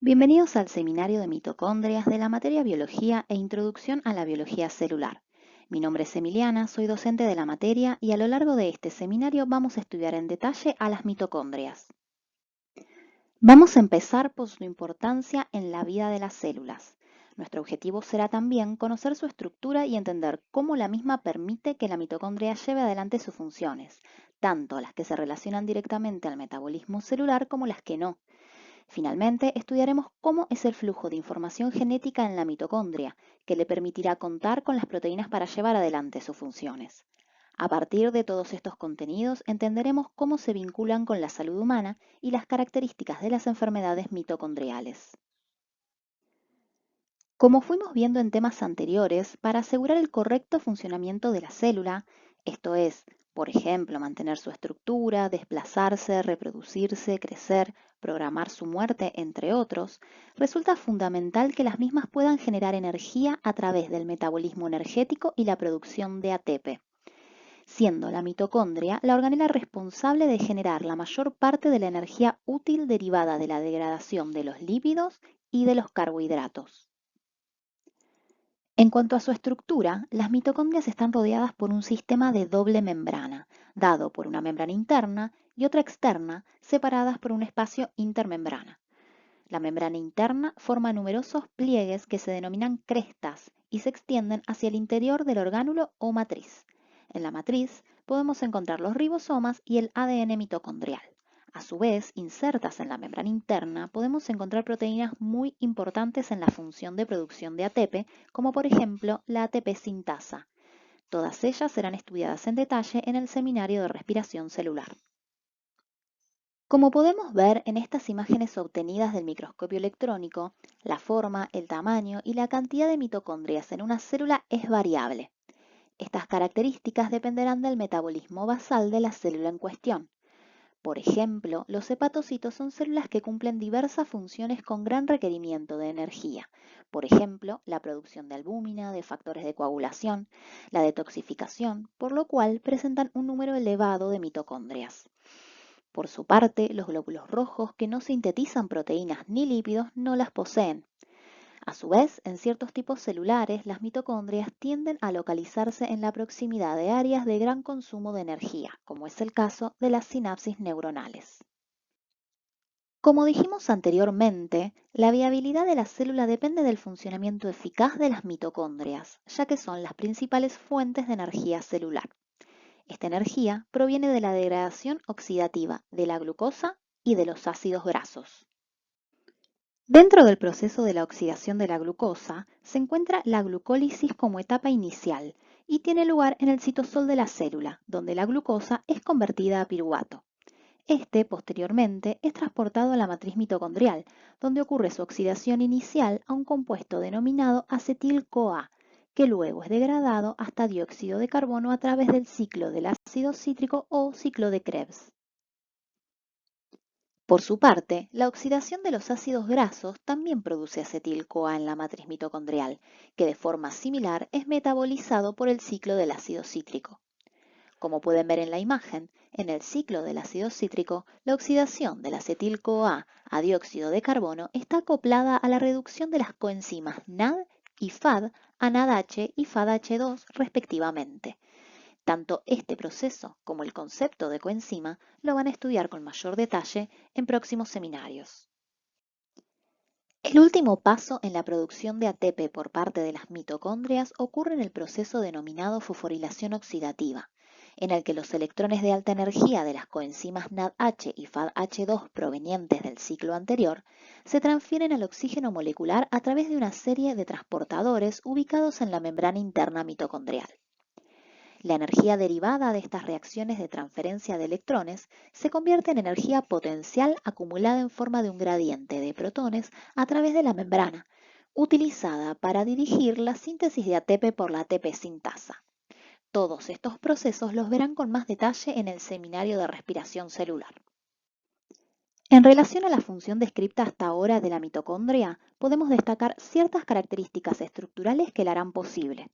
Bienvenidos al seminario de mitocondrias de la materia Biología e Introducción a la Biología Celular. Mi nombre es Emiliana, soy docente de la materia y a lo largo de este seminario vamos a estudiar en detalle a las mitocondrias. Vamos a empezar por su importancia en la vida de las células. Nuestro objetivo será también conocer su estructura y entender cómo la misma permite que la mitocondria lleve adelante sus funciones, tanto las que se relacionan directamente al metabolismo celular como las que no. Finalmente, estudiaremos cómo es el flujo de información genética en la mitocondria, que le permitirá contar con las proteínas para llevar adelante sus funciones. A partir de todos estos contenidos, entenderemos cómo se vinculan con la salud humana y las características de las enfermedades mitocondriales. Como fuimos viendo en temas anteriores, para asegurar el correcto funcionamiento de la célula, esto es, por ejemplo, mantener su estructura, desplazarse, reproducirse, crecer, programar su muerte, entre otros, resulta fundamental que las mismas puedan generar energía a través del metabolismo energético y la producción de ATP, siendo la mitocondria la organela responsable de generar la mayor parte de la energía útil derivada de la degradación de los lípidos y de los carbohidratos. En cuanto a su estructura, las mitocondrias están rodeadas por un sistema de doble membrana, dado por una membrana interna y otra externa, separadas por un espacio intermembrana. La membrana interna forma numerosos pliegues que se denominan crestas y se extienden hacia el interior del orgánulo o matriz. En la matriz podemos encontrar los ribosomas y el ADN mitocondrial. A su vez, insertas en la membrana interna, podemos encontrar proteínas muy importantes en la función de producción de ATP, como por ejemplo la ATP sintasa. Todas ellas serán estudiadas en detalle en el seminario de respiración celular. Como podemos ver en estas imágenes obtenidas del microscopio electrónico, la forma, el tamaño y la cantidad de mitocondrias en una célula es variable. Estas características dependerán del metabolismo basal de la célula en cuestión. Por ejemplo, los hepatocitos son células que cumplen diversas funciones con gran requerimiento de energía. Por ejemplo, la producción de albúmina, de factores de coagulación, la detoxificación, por lo cual presentan un número elevado de mitocondrias. Por su parte, los glóbulos rojos, que no sintetizan proteínas ni lípidos, no las poseen. A su vez, en ciertos tipos celulares, las mitocondrias tienden a localizarse en la proximidad de áreas de gran consumo de energía, como es el caso de las sinapsis neuronales. Como dijimos anteriormente, la viabilidad de la célula depende del funcionamiento eficaz de las mitocondrias, ya que son las principales fuentes de energía celular. Esta energía proviene de la degradación oxidativa de la glucosa y de los ácidos grasos. Dentro del proceso de la oxidación de la glucosa se encuentra la glucólisis como etapa inicial y tiene lugar en el citosol de la célula, donde la glucosa es convertida a piruvato. Este, posteriormente, es transportado a la matriz mitocondrial, donde ocurre su oxidación inicial a un compuesto denominado acetil-CoA, que luego es degradado hasta dióxido de carbono a través del ciclo del ácido cítrico o ciclo de Krebs. Por su parte, la oxidación de los ácidos grasos también produce acetil-CoA en la matriz mitocondrial, que de forma similar es metabolizado por el ciclo del ácido cítrico. Como pueden ver en la imagen, en el ciclo del ácido cítrico, la oxidación del acetil-CoA a dióxido de carbono está acoplada a la reducción de las coenzimas NAD y FAD a NADH y FADH2 respectivamente. Tanto este proceso como el concepto de coenzima lo van a estudiar con mayor detalle en próximos seminarios. El último paso en la producción de ATP por parte de las mitocondrias ocurre en el proceso denominado fosforilación oxidativa, en el que los electrones de alta energía de las coenzimas NADH y FADH2 provenientes del ciclo anterior se transfieren al oxígeno molecular a través de una serie de transportadores ubicados en la membrana interna mitocondrial. La energía derivada de estas reacciones de transferencia de electrones se convierte en energía potencial acumulada en forma de un gradiente de protones a través de la membrana, utilizada para dirigir la síntesis de ATP por la ATP sintasa. Todos estos procesos los verán con más detalle en el seminario de respiración celular. En relación a la función descrita hasta ahora de la mitocondria, podemos destacar ciertas características estructurales que la harán posible.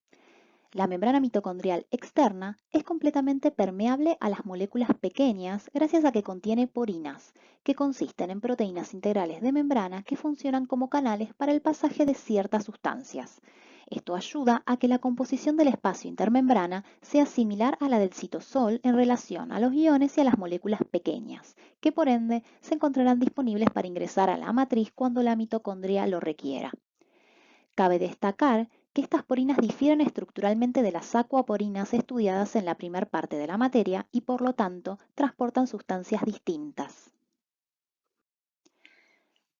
La membrana mitocondrial externa es completamente permeable a las moléculas pequeñas gracias a que contiene porinas, que consisten en proteínas integrales de membrana que funcionan como canales para el pasaje de ciertas sustancias. Esto ayuda a que la composición del espacio intermembrana sea similar a la del citosol en relación a los iones y a las moléculas pequeñas, que por ende se encontrarán disponibles para ingresar a la matriz cuando la mitocondria lo requiera. Cabe destacar que estas porinas difieren estructuralmente de las acuaporinas estudiadas en la primera parte de la materia y por lo tanto transportan sustancias distintas.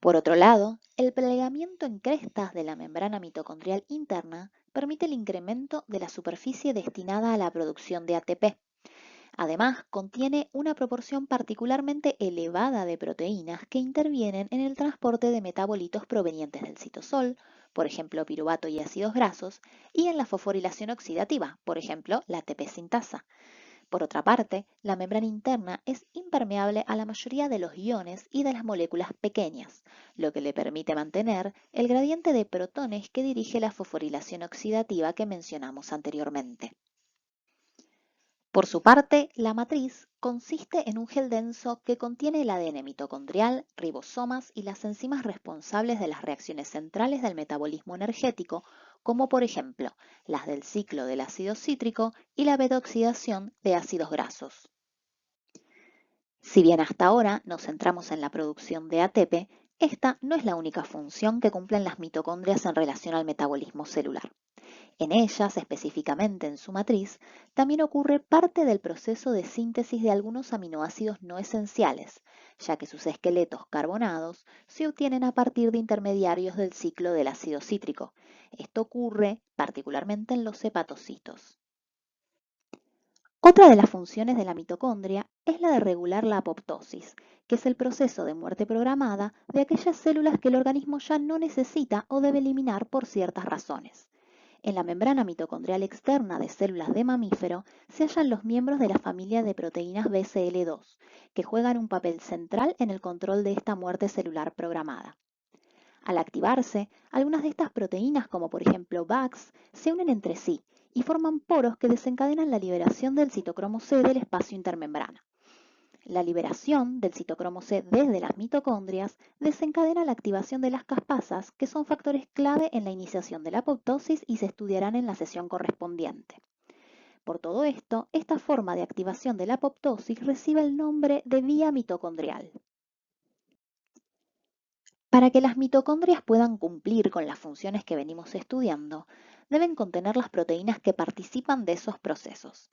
Por otro lado, el plegamiento en crestas de la membrana mitocondrial interna permite el incremento de la superficie destinada a la producción de ATP. Además, contiene una proporción particularmente elevada de proteínas que intervienen en el transporte de metabolitos provenientes del citosol, por ejemplo piruvato y ácidos grasos, y en la fosforilación oxidativa, por ejemplo la ATP sintasa. Por otra parte, la membrana interna es impermeable a la mayoría de los iones y de las moléculas pequeñas, lo que le permite mantener el gradiente de protones que dirige la fosforilación oxidativa que mencionamos anteriormente. Por su parte, la matriz consiste en un gel denso que contiene el ADN mitocondrial, ribosomas y las enzimas responsables de las reacciones centrales del metabolismo energético, como por ejemplo las del ciclo del ácido cítrico y la beta-oxidación de ácidos grasos. Si bien hasta ahora nos centramos en la producción de ATP, esta no es la única función que cumplen las mitocondrias en relación al metabolismo celular. En ellas, específicamente en su matriz, también ocurre parte del proceso de síntesis de algunos aminoácidos no esenciales, ya que sus esqueletos carbonados se obtienen a partir de intermediarios del ciclo del ácido cítrico. Esto ocurre particularmente en los hepatocitos. Otra de las funciones de la mitocondria es la de regular la apoptosis, que es el proceso de muerte programada de aquellas células que el organismo ya no necesita o debe eliminar por ciertas razones. En la membrana mitocondrial externa de células de mamífero se hallan los miembros de la familia de proteínas BCL2, que juegan un papel central en el control de esta muerte celular programada. Al activarse, algunas de estas proteínas, como por ejemplo VAX, se unen entre sí y forman poros que desencadenan la liberación del citocromo C del espacio intermembrana. La liberación del citocromo C desde las mitocondrias desencadena la activación de las caspasas, que son factores clave en la iniciación de la apoptosis y se estudiarán en la sesión correspondiente. Por todo esto, esta forma de activación de la apoptosis recibe el nombre de vía mitocondrial. Para que las mitocondrias puedan cumplir con las funciones que venimos estudiando, deben contener las proteínas que participan de esos procesos.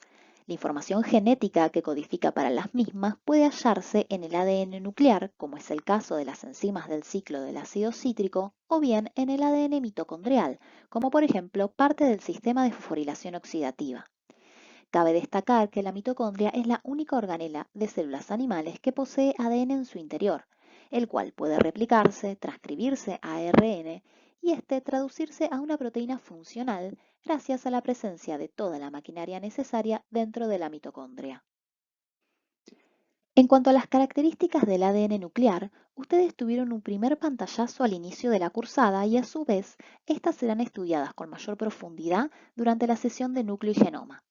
La información genética que codifica para las mismas puede hallarse en el ADN nuclear, como es el caso de las enzimas del ciclo del ácido cítrico, o bien en el ADN mitocondrial, como por ejemplo parte del sistema de fosforilación oxidativa. Cabe destacar que la mitocondria es la única organela de células animales que posee ADN en su interior, el cual puede replicarse, transcribirse a ARN y traducirse a una proteína funcional gracias a la presencia de toda la maquinaria necesaria dentro de la mitocondria. En cuanto a las características del ADN nuclear, ustedes tuvieron un primer pantallazo al inicio de la cursada y a su vez, estas serán estudiadas con mayor profundidad durante la sesión de núcleo y genoma.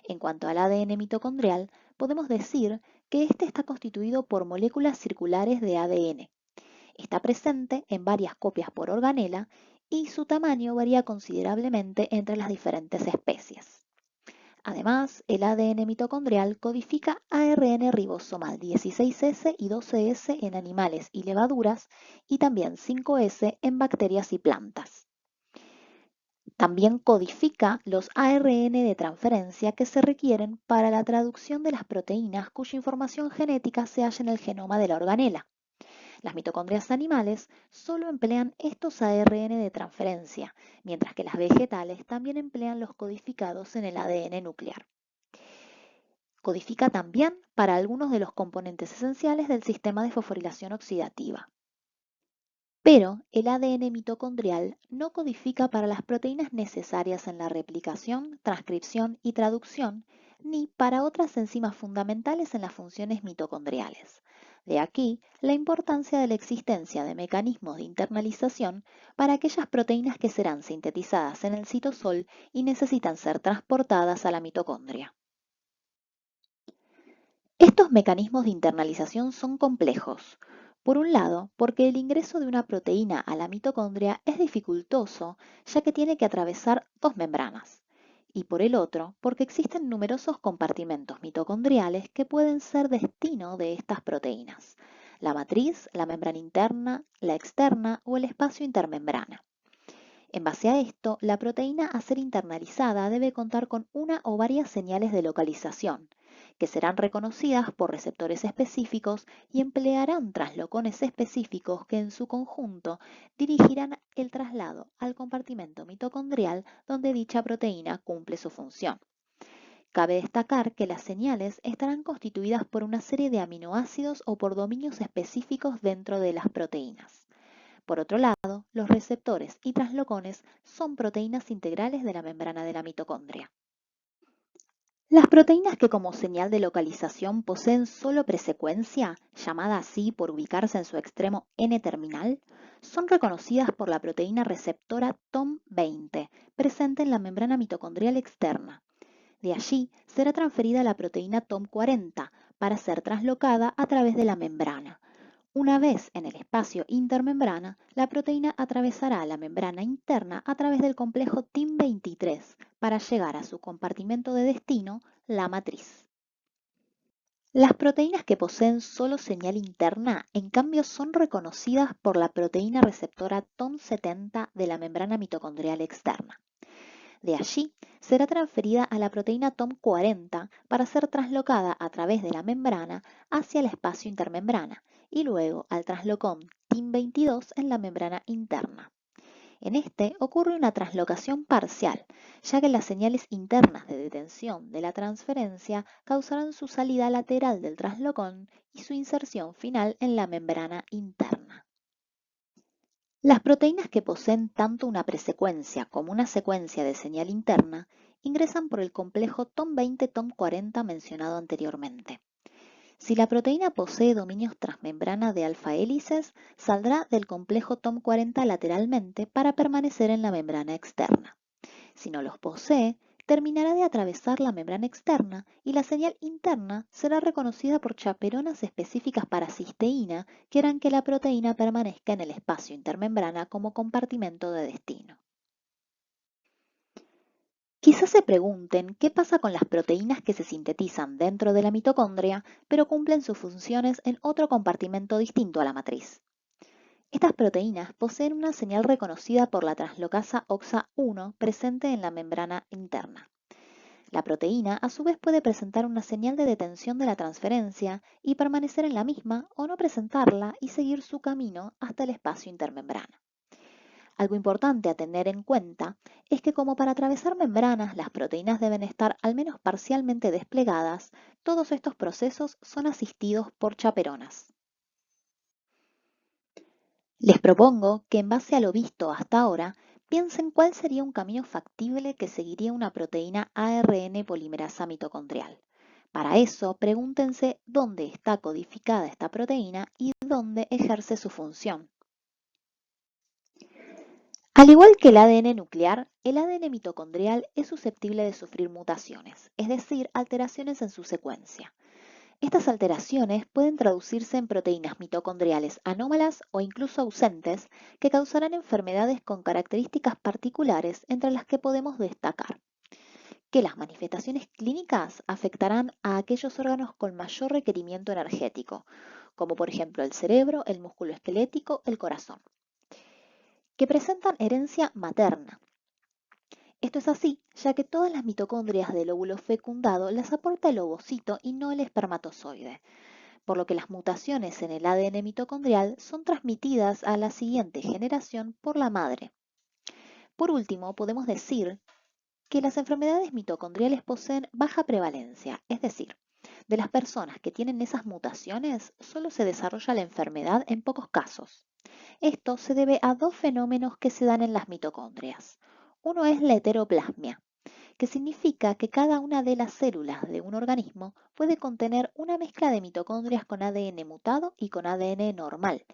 En cuanto al ADN mitocondrial, podemos decir que este está constituido por moléculas circulares de ADN. Está presente en varias copias por organela y su tamaño varía considerablemente entre las diferentes especies. Además, el ADN mitocondrial codifica ARN ribosomal 16S y 12S en animales y levaduras y también 5S en bacterias y plantas. También codifica los ARN de transferencia que se requieren para la traducción de las proteínas cuya información genética se halla en el genoma de la organela. Las mitocondrias animales solo emplean estos ARN de transferencia, mientras que las vegetales también emplean los codificados en el ADN nuclear. Codifica también para algunos de los componentes esenciales del sistema de fosforilación oxidativa. Pero el ADN mitocondrial no codifica para las proteínas necesarias en la replicación, transcripción y traducción, ni para otras enzimas fundamentales en las funciones mitocondriales. De aquí la importancia de la existencia de mecanismos de internalización para aquellas proteínas que serán sintetizadas en el citosol y necesitan ser transportadas a la mitocondria. Estos mecanismos de internalización son complejos. Por un lado, porque el ingreso de una proteína a la mitocondria es dificultoso, ya que tiene que atravesar dos membranas. Y por el otro, porque existen numerosos compartimentos mitocondriales que pueden ser destino de estas proteínas: la matriz, la membrana interna, la externa o el espacio intermembrana. En base a esto, la proteína a ser internalizada debe contar con una o varias señales de localización, que serán reconocidas por receptores específicos y emplearán traslocones específicos que en su conjunto dirigirán el traslado al compartimento mitocondrial donde dicha proteína cumple su función. Cabe destacar que las señales estarán constituidas por una serie de aminoácidos o por dominios específicos dentro de las proteínas. Por otro lado, los receptores y traslocones son proteínas integrales de la membrana de la mitocondria. Las proteínas que como señal de localización poseen solo presecuencia, llamada así por ubicarse en su extremo N-terminal, son reconocidas por la proteína receptora TOM20, presente en la membrana mitocondrial externa. De allí será transferida a la proteína TOM40 para ser traslocada a través de la membrana. Una vez en el espacio intermembrana, la proteína atravesará la membrana interna a través del complejo TIM23 para llegar a su compartimento de destino, la matriz. Las proteínas que poseen solo señal interna, en cambio, son reconocidas por la proteína receptora TOM70 de la membrana mitocondrial externa. De allí será transferida a la proteína TOM40 para ser traslocada a través de la membrana hacia el espacio intermembrana y luego al traslocón TIM22 en la membrana interna. En este ocurre una translocación parcial, ya que las señales internas de detención de la transferencia causarán su salida lateral del traslocón y su inserción final en la membrana interna. Las proteínas que poseen tanto una presecuencia como una secuencia de señal interna ingresan por el complejo TOM20-TOM40 mencionado anteriormente. Si la proteína posee dominios transmembrana de alfa hélices, saldrá del complejo TOM40 lateralmente para permanecer en la membrana externa. Si no los posee, terminará de atravesar la membrana externa y la señal interna será reconocida por chaperonas específicas para cisteína que harán que la proteína permanezca en el espacio intermembrana como compartimento de destino. Quizás se pregunten qué pasa con las proteínas que se sintetizan dentro de la mitocondria, pero cumplen sus funciones en otro compartimento distinto a la matriz. Estas proteínas poseen una señal reconocida por la translocasa OXA1 presente en la membrana interna. La proteína a su vez puede presentar una señal de detención de la transferencia y permanecer en la misma o no presentarla y seguir su camino hasta el espacio intermembrana. Algo importante a tener en cuenta es que como para atravesar membranas las proteínas deben estar al menos parcialmente desplegadas, todos estos procesos son asistidos por chaperonas. Les propongo que en base a lo visto hasta ahora, piensen cuál sería un camino factible que seguiría una proteína ARN polimerasa mitocondrial. Para eso, pregúntense dónde está codificada esta proteína y dónde ejerce su función. Al igual que el ADN nuclear, el ADN mitocondrial es susceptible de sufrir mutaciones, es decir, alteraciones en su secuencia. Estas alteraciones pueden traducirse en proteínas mitocondriales anómalas o incluso ausentes que causarán enfermedades con características particulares entre las que podemos destacar que las manifestaciones clínicas afectarán a aquellos órganos con mayor requerimiento energético, como por ejemplo el cerebro, el músculo esquelético, el corazón, que presentan herencia materna. Esto es así, ya que todas las mitocondrias del óvulo fecundado las aporta el ovocito y no el espermatozoide, por lo que las mutaciones en el ADN mitocondrial son transmitidas a la siguiente generación por la madre. Por último, podemos decir que las enfermedades mitocondriales poseen baja prevalencia, es decir, de las personas que tienen esas mutaciones, solo se desarrolla la enfermedad en pocos casos. Esto se debe a dos fenómenos que se dan en las mitocondrias. Uno es la heteroplasmia, que significa que cada una de las células de un organismo puede contener una mezcla de mitocondrias con ADN mutado y con ADN normal,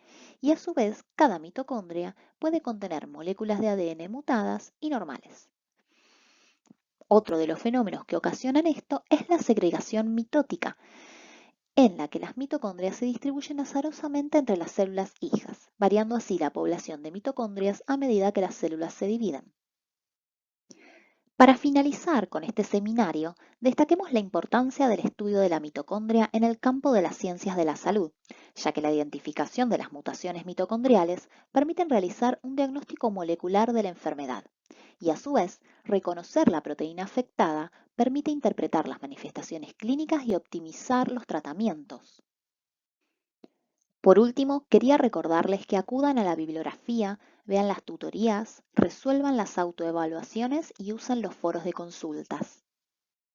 y a su vez cada mitocondria puede contener moléculas de ADN mutadas y normales. Otro de los fenómenos que ocasionan esto es la segregación mitótica, en la que las mitocondrias se distribuyen azarosamente entre las células hijas, variando así la población de mitocondrias a medida que las células se dividen. Para finalizar con este seminario, destaquemos la importancia del estudio de la mitocondria en el campo de las ciencias de la salud, ya que la identificación de las mutaciones mitocondriales permiten realizar un diagnóstico molecular de la enfermedad y a su vez reconocer la proteína afectada permite interpretar las manifestaciones clínicas y optimizar los tratamientos. Por último, quería recordarles que acudan a la bibliografía, vean las tutorías, resuelvan las autoevaluaciones y usen los foros de consultas.